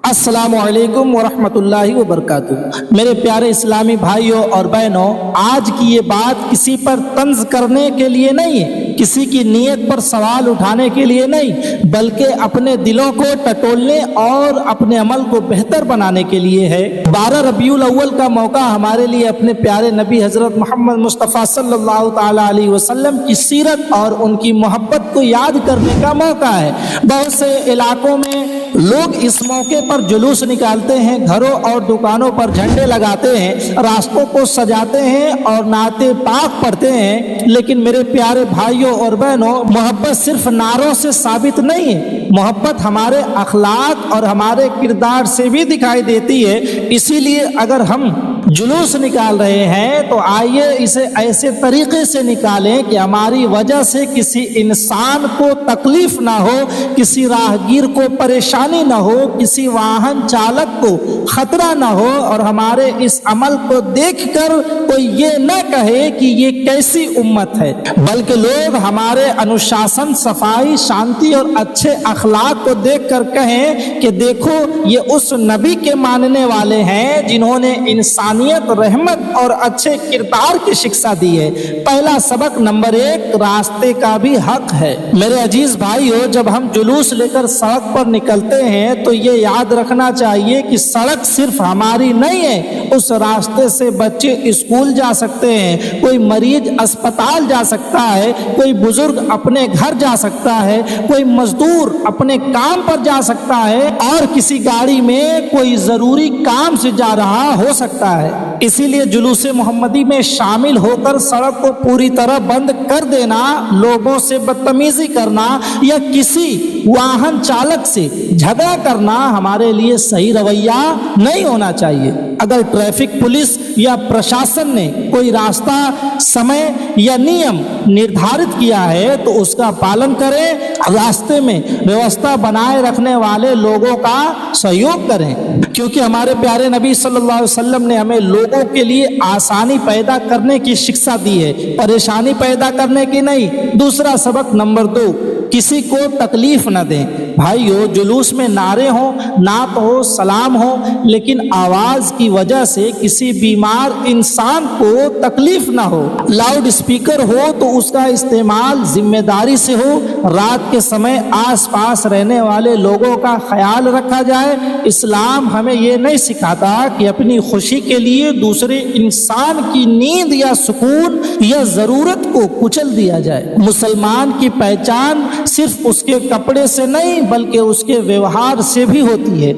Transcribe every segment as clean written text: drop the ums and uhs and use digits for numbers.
अस्सलामु अलैकुम वरहमतुल्लाहि वबरकातुह। मेरे प्यारे इस्लामी भाइयों और बहनों, आज की ये बात किसी पर तंज करने के लिए नहीं है, किसी की नीयत पर सवाल उठाने के लिए नहीं, बल्कि अपने दिलों को टटोलने और अपने अमल को बेहतर बनाने के लिए है। 12 रबीउल अव्वल का मौका हमारे लिए अपने प्यारे नबी हजरत मोहम्मद मुस्तफ़ा सल्लल्लाहु ताला अलैहि वसल्लम की सीरत और उनकी मोहब्बत को याद करने का मौका है। बहुत से इलाकों में लोग इस मौके पर जुलूस निकालते हैं, घरों और दुकानों पर झंडे लगाते हैं, रास्तों को सजाते हैं और नाते पाक पढ़ते हैं। लेकिन मेरे प्यारे भाइयों और बहनों, मोहब्बत सिर्फ नारों से साबित नहीं है, मोहब्बत हमारे अखलाक और हमारे किरदार से भी दिखाई देती है। इसीलिए अगर हम जुलूस निकाल रहे हैं तो आइए इसे ऐसे तरीके से निकालें कि हमारी वजह से किसी इंसान को तकलीफ ना हो, किसी राहगीर को परेशानी ना हो, किसी वाहन चालक को खतरा ना हो, और हमारे इस अमल को देखकर कोई ये न कहे कि ये कैसी उम्मत है, बल्कि लोग हमारे अनुशासन, सफाई, शांति और अच्छे अखलाक को देखकर कहें कि देखो ये उस नबी के मानने वाले हैं जिन्होंने इंसानियत, रहमत और अच्छे किरदार की शिक्षा दी है। पहला सबक नंबर 1, रास्ते का भी हक है। मेरे अजीज भाइयों, जब हम जुलूस लेकर सड़क पर निकलते हैं तो ये याद रखना चाहिए कि सड़क सिर्फ हमारी नहीं है, उस रास्ते से बच्चे स्कूल जा सकते हैं, कोई मरीज अस्पताल जा सकता है, कोई बुजुर्ग अपने घर जा सकता है, कोई मजदूर अपने काम पर जा सकता है, और किसी गाड़ी में कोई जरूरी काम से जा रहा हो सकता है। इसीलिए जुलूस मोहम्मदी में शामिल होकर सड़क को पूरी तरह बंद कर देना, लोगों से बदतमीजी करना या किसी वाहन चालक से झगड़ा करना हमारे लिए सही रवैया नहीं होना चाहिए। अगर ट्रैफिक पुलिस या प्रशासन ने कोई रास्ता, समय या नियम निर्धारित किया है तो उसका पालन करें, रास्ते में व्यवस्था बनाए रखने वाले लोगों का सहयोग करें, क्योंकि हमारे प्यारे नबी सल्लल्लाहु अलैहि वसल्लम ने हमें लोगों के लिए आसानी पैदा करने की शिक्षा दी है, परेशानी पैदा करने की नहीं। दूसरा सबक नंबर 2, किसी को तकलीफ न दें। भाइयों, जुलूस में नारे हो, नात हो, सलाम हो, लेकिन आवाज की वजह से किसी बीमार इंसान को तकलीफ ना हो। लाउड स्पीकर हो तो उसका इस्तेमाल जिम्मेदारी से हो। रात के समय आसपास रहने वाले लोगों का ख्याल रखा जाए। इस्लाम हमें ये नहीं सिखाता कि अपनी खुशी के लिए दूसरे इंसान की नींद या सुकून या जरूरत को कुचल दिया जाए। मुसलमान की पहचान सिर्फ उसके कपड़े से नहीं बल्कि उसके व्यवहार से भी होती है।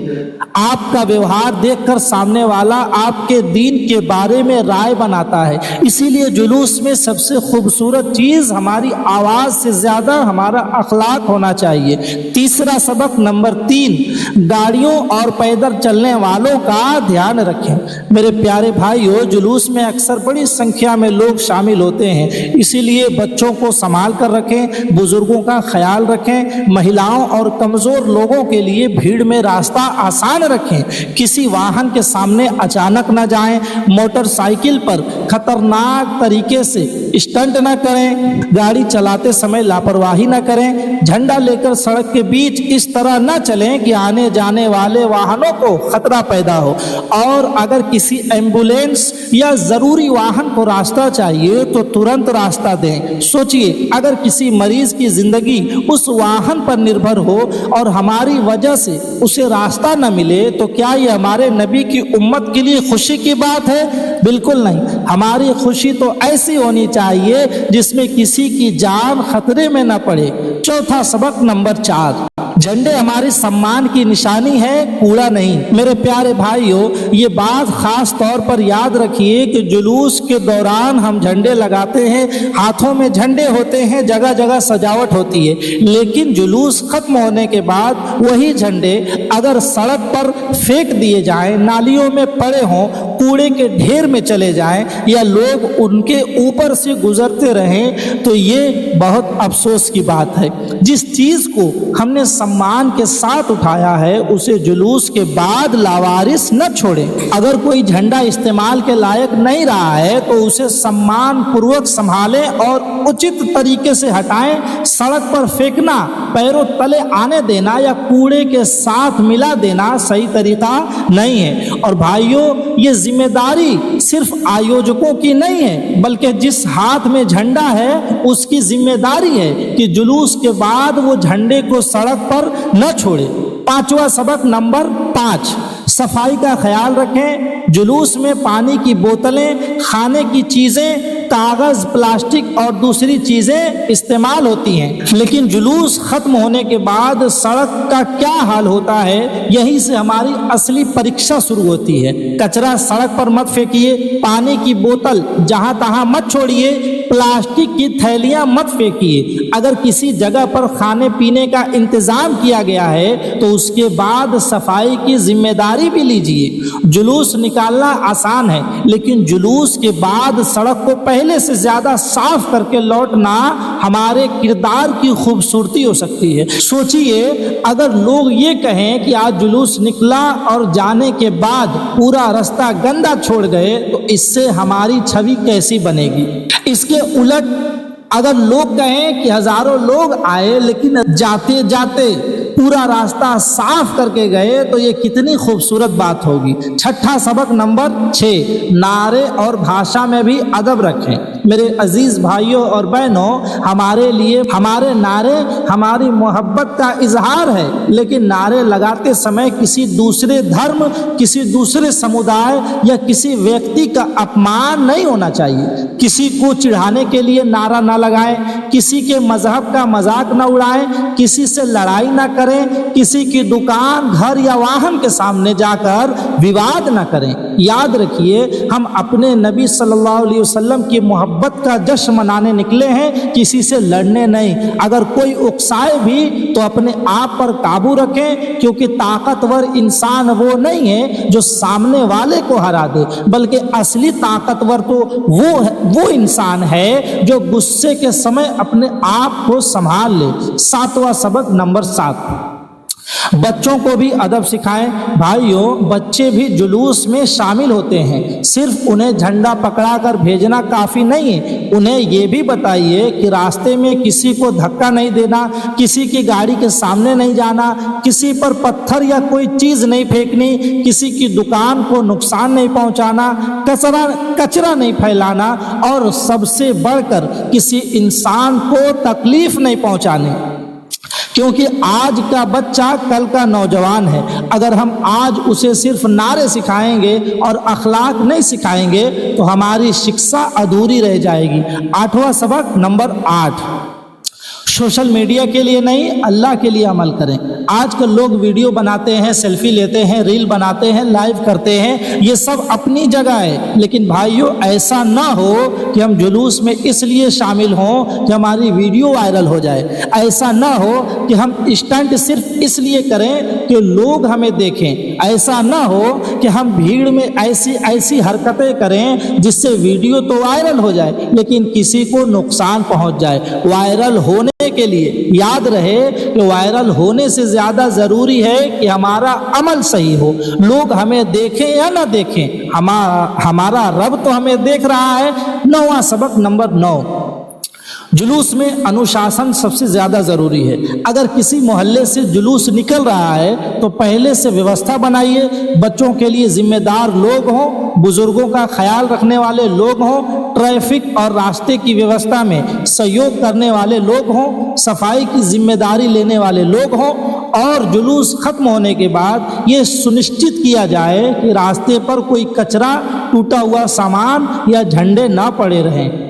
आपका व्यवहार देखकर सामने वाला आपके दीन के बारे में राय बनाता है। इसीलिए जुलूस में सबसे खूबसूरत चीज हमारी आवाज से ज्यादा हमारा अखलाक होना चाहिए। तीसरा सबक नंबर 3, गाड़ियों और पैदल चलने वालों का ध्यान रखें। मेरे प्यारे भाइयों, जुलूस में अक्सर बड़ी संख्या में लोग शामिल होते हैं, इसीलिए बच्चों को संभाल कर रखें, बुजुर्गों का ख्याल रखें, महिलाओं और कमजोर लोगों के लिए भीड़ में रास्ता आसान रखें। किसी वाहन के सामने अचानक न जाएं, मोटरसाइकिल पर खतरनाक तरीके से स्टंट न करें, गाड़ी चलाते समय लापरवाही न करें, झंडा लेकर सड़क के बीच इस तरह न चलें कि आने जाने वाले वाहनों को खतरा पैदा हो। और अगर किसी एम्बुलेंस या जरूरी वाहन को रास्ता चाहिए तो तुरंत रास्ता दें। सोचिए, अगर किसी मरीज की जिंदगी उस वाहन पर निर्भर हो और हमारी वजह से उसे रास्ता न मिले तो क्या ये हमारे नबी की उम्मत के लिए खुशी की बात है? बिल्कुल नहीं। हमारी खुशी तो ऐसी होनी चाहिए जिसमें किसी की जान खतरे में न पड़े। चौथा सबक नंबर 4, झंडे हमारे सम्मान की निशानी है, कूड़ा नहीं। मेरे प्यारे भाइयों, ये बात खास तौर पर याद रखिए कि जुलूस के दौरान हम झंडे लगाते हैं, हाथों में झंडे होते हैं, जगह जगह सजावट होती है, लेकिन जुलूस खत्म होने के बाद वही झंडे अगर सड़क पर फेंक दिए जाएं, नालियों में पड़े हों, कूड़े के ढेर में चले जाएं या लोग उनके ऊपर से गुजरते रहें तो ये बहुत अफसोस की बात है। जिस चीज को हमने सम्मान के साथ उठाया है उसे जुलूस के बाद लावारिस न छोड़ें। अगर कोई झंडा इस्तेमाल के लायक नहीं रहा है तो उसे सम्मान पूर्वक संभालें और उचित तरीके से हटाएं। सड़क पर फेंकना, पैरों तले आने देना या कूड़े के साथ मिला देना सही तरीका नहीं है। और भाइयों, ये जिम्मेदारी सिर्फ आयोजकों की नहीं है बल्कि जिस हाथ में झंडा है उसकी जिम्मेदारी है कि जुलूस के बाद वो झंडे को सड़क पर न छोड़े। पांचवा सबक नंबर 5, सफाई का ख्याल रखें। जुलूस में पानी की बोतलें, खाने की चीजें, कागज, प्लास्टिक और दूसरी चीजें इस्तेमाल होती हैं, लेकिन जुलूस खत्म होने के बाद सड़क का क्या हाल होता है, यहीं से हमारी असली परीक्षा शुरू होती है। कचरा सड़क पर मत फेंकिए, पानी की बोतल जहां तहां मत छोड़िए, प्लास्टिक की थैलियां मत फेंकिए। अगर किसी जगह पर खाने पीने का इंतजाम किया गया है तो उसके बाद सफाई की जिम्मेदारी भी लीजिए। जुलूस निकालना आसान है, लेकिन जुलूस के बाद सड़क को पहले से ज्यादा साफ करके लौटना हमारे किरदार की खूबसूरती हो सकती है। सोचिए, अगर लोग ये कहें कि आज जुलूस निकला और जाने के बाद पूरा रास्ता गंदा छोड़ गए तो इससे हमारी छवि कैसी बनेगी। इसके उलट अगर लोग कहें कि हजारों लोग आए लेकिन जाते जाते पूरा रास्ता साफ करके गए तो ये कितनी खूबसूरत बात होगी। छठा सबक नंबर 6, नारे और भाषा में भी अदब रखें। मेरे अजीज भाइयों और बहनों, हमारे लिए हमारे नारे हमारी मोहब्बत का इजहार है, लेकिन नारे लगाते समय किसी दूसरे धर्म, किसी दूसरे समुदाय या किसी व्यक्ति का अपमान नहीं होना चाहिए। किसी को चिढ़ाने के लिए नारा ना लगाएं, किसी के मजहब का मजाक ना उड़ाएं, किसी से लड़ाई ना करें, किसी की दुकान, घर या वाहन के सामने जाकर विवाद ना करें। याद रखिए, हम अपने नबी सल्लल्लाहु अलैहि वसल्लम की मोहब्बत का जश्न मनाने निकले हैं, किसी से लड़ने नहीं। अगर कोई उकसाए भी तो अपने आप पर काबू रखें, क्योंकि ताकतवर इंसान वो नहीं है जो सामने वाले को हरा दे, बल्कि असली ताकतवर तो वो इंसान है जो गुस्से के समय अपने आप को संभाल ले। 7वां सबक नंबर 7, बच्चों को भी अदब सिखाएं। भाइयों, बच्चे भी जुलूस में शामिल होते हैं। सिर्फ उन्हें झंडा पकड़ा कर भेजना काफी नहीं है, उन्हें ये भी बताइए कि रास्ते में किसी को धक्का नहीं देना, किसी की गाड़ी के सामने नहीं जाना, किसी पर पत्थर या कोई चीज नहीं फेंकनी, किसी की दुकान को नुकसान नहीं पहुंचाना, कचरा नहीं फैलाना और सबसे बढ़कर किसी इंसान को तकलीफ नहीं पहुंचानी। क्योंकि आज का बच्चा कल का नौजवान है। अगर हम आज उसे सिर्फ नारे सिखाएंगे और अखलाक नहीं सिखाएंगे तो हमारी शिक्षा अधूरी रह जाएगी। 8वां सबक नंबर 8, सोशल मीडिया के लिए नहीं, अल्लाह के लिए अमल करें। आजकल लोग वीडियो बनाते हैं, सेल्फी लेते हैं, रील बनाते हैं, लाइव करते हैं, ये सब अपनी जगह है, लेकिन भाइयों ऐसा ना हो कि हम जुलूस में इसलिए शामिल हों कि हमारी वीडियो वायरल हो जाए। ऐसा ना हो कि हम स्टंट सिर्फ इसलिए करें कि लोग हमें देखें। ऐसा ना हो कि हम भीड़ में ऐसी हरकतें करें जिससे वीडियो तो वायरल हो जाए लेकिन किसी को नुकसान पहुंच जाए। वायरल होने के लिए याद रहे कि वायरल होने से ज्यादा जरूरी है कि हमारा अमल सही हो। लोग हमें देखें या ना देखें, हमारा रब तो हमें देख रहा है। 9वां सबक नंबर 9, जुलूस में अनुशासन सबसे ज्यादा जरूरी है। अगर किसी मोहल्ले से जुलूस निकल रहा है तो पहले से व्यवस्था बनाइए। बच्चों के लिए जिम्मेदार लोग हों, बुजुर्गों का ख्याल रखने वाले लोग हों, ट्रैफिक और रास्ते की व्यवस्था में सहयोग करने वाले लोग हों, सफाई की जिम्मेदारी लेने वाले लोग हों और जुलूस खत्म होने के बाद ये सुनिश्चित किया जाए कि रास्ते पर कोई कचरा, टूटा हुआ सामान या झंडे ना पड़े रहें।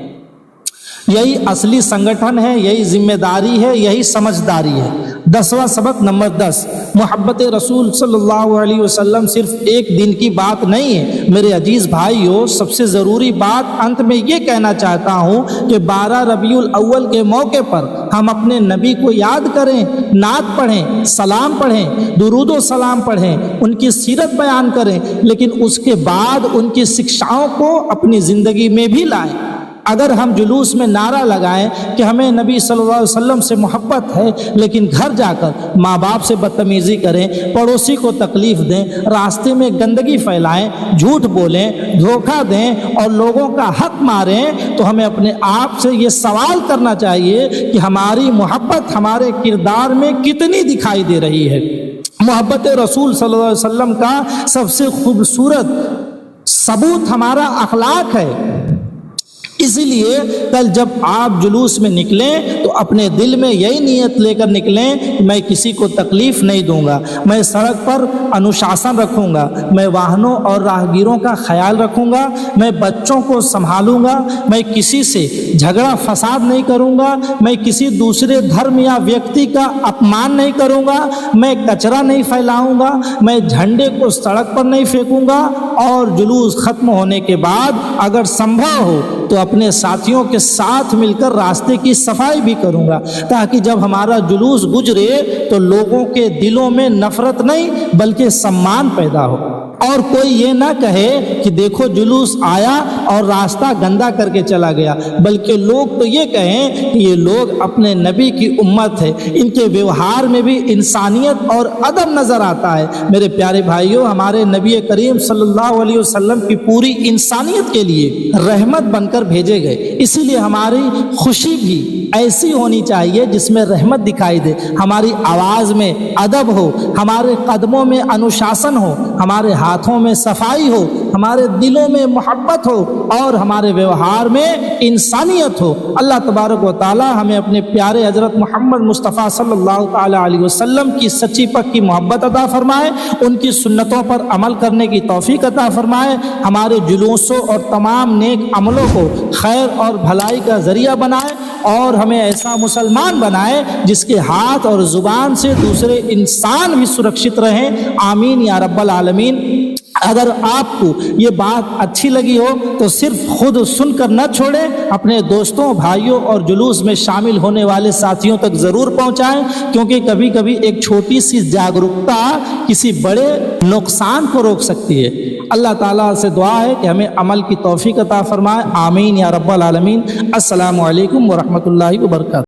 यही असली संगठन है, यही जिम्मेदारी है, यही समझदारी है। 10वां सबक नंबर 10, मोहब्बत रसूल सल्लल्लाहु अलैहि वसल्लम सिर्फ एक दिन की बात नहीं है। मेरे अजीज़ भाइयों, सबसे ज़रूरी बात अंत में ये कहना चाहता हूँ कि 12 रबीउल अव्वल के मौके पर हम अपने नबी को याद करें, नात पढ़ें, सलाम पढ़ें, दुरूद व सलाम पढ़ें, उनकी सीरत बयान करें, लेकिन उसके बाद उनकी शिक्षाओं को अपनी ज़िंदगी में भी लाएं। अगर हम जुलूस में नारा लगाएं कि हमें नबी सल्लल्लाहु अलैहि वसल्लम से मोहब्बत है, लेकिन घर जाकर माँ बाप से बदतमीज़ी करें, पड़ोसी को तकलीफ़ दें, रास्ते में गंदगी फैलाएं, झूठ बोलें, धोखा दें और लोगों का हक मारें, तो हमें अपने आप से ये सवाल करना चाहिए कि हमारी मोहब्बत हमारे किरदार में कितनी दिखाई दे रही है। मोहब्बत रसूल सल्लल्लाहु अलैहि वसल्लम का सबसे खूबसूरत सबूत हमारा अखलाक है। इसीलिए कल जब आप जुलूस में निकलें तो अपने दिल में यही नीयत लेकर निकलें कि मैं किसी को तकलीफ़ नहीं दूंगा, मैं सड़क पर अनुशासन रखूंगा, मैं वाहनों और राहगीरों का ख्याल रखूंगा, मैं बच्चों को संभालूंगा, मैं किसी से झगड़ा फसाद नहीं करूंगा, मैं किसी दूसरे धर्म या व्यक्ति का अपमान नहीं करूंगा, मैं कचरा नहीं फैलाऊंगा, मैं झंडे को सड़क पर नहीं फेंकूंगा और जुलूस ख़त्म होने के बाद अगर संभव हो तो अपने साथियों के साथ मिलकर रास्ते की सफाई भी करूंगा, ताकि जब हमारा जुलूस गुजरे तो लोगों के दिलों में नफरत नहीं बल्कि सम्मान पैदा हो, और कोई ये ना कहे कि देखो जुलूस आया और रास्ता गंदा करके चला गया, बल्कि लोग तो ये कहें कि ये लोग अपने नबी की उम्मत है, इनके व्यवहार में भी इंसानियत और अदब नज़र आता है। मेरे प्यारे भाइयों, हमारे नबी करीम सल्लल्लाहु अलैहि वसल्लम की पूरी इंसानियत के लिए रहमत बनकर भेजे गए, इसीलिए हमारी खुशी भी ऐसी होनी चाहिए जिसमें रहमत दिखाई दे, हमारी आवाज़ में अदब हो, हमारे कदमों में अनुशासन हो, हमारे हाथों में सफाई हो, हमारे दिलों में मोहब्बत हो और हमारे व्यवहार में इंसानियत हो। अल्लाह तबारक व तआला हमें अपने प्यारे हज़रत मोहम्मद मुस्तफ़ा सल्लल्लाहु ताला अलैहि वसल्लम की सच्ची पक्की मोहब्बत अता फरमाए, उनकी सुन्नतों पर अमल करने की तौफीक अता फरमाए, हमारे जुलूसों और तमाम नेक अमलों को खैर और भलाई का ज़रिया बनाए और हमें ऐसा मुसलमान बनाए जिसके हाथ और ज़ुबान से दूसरे इंसान भी सुरक्षित रहें। आमीन या रब्बल आलमीन। अगर आपको ये बात अच्छी लगी हो तो सिर्फ खुद सुनकर न छोड़ें, अपने दोस्तों, भाइयों और जुलूस में शामिल होने वाले साथियों तक ज़रूर पहुंचाएं, क्योंकि कभी कभी एक छोटी सी जागरूकता किसी बड़े नुकसान को रोक सकती है। अल्लाह ताला से दुआ है कि हमें अमल की तौफीक अता फरमाए। आमीन या रब्बल आलमीन। अस्सलामु अलैकुम व रहमतुल्लाहि व बरकातहू।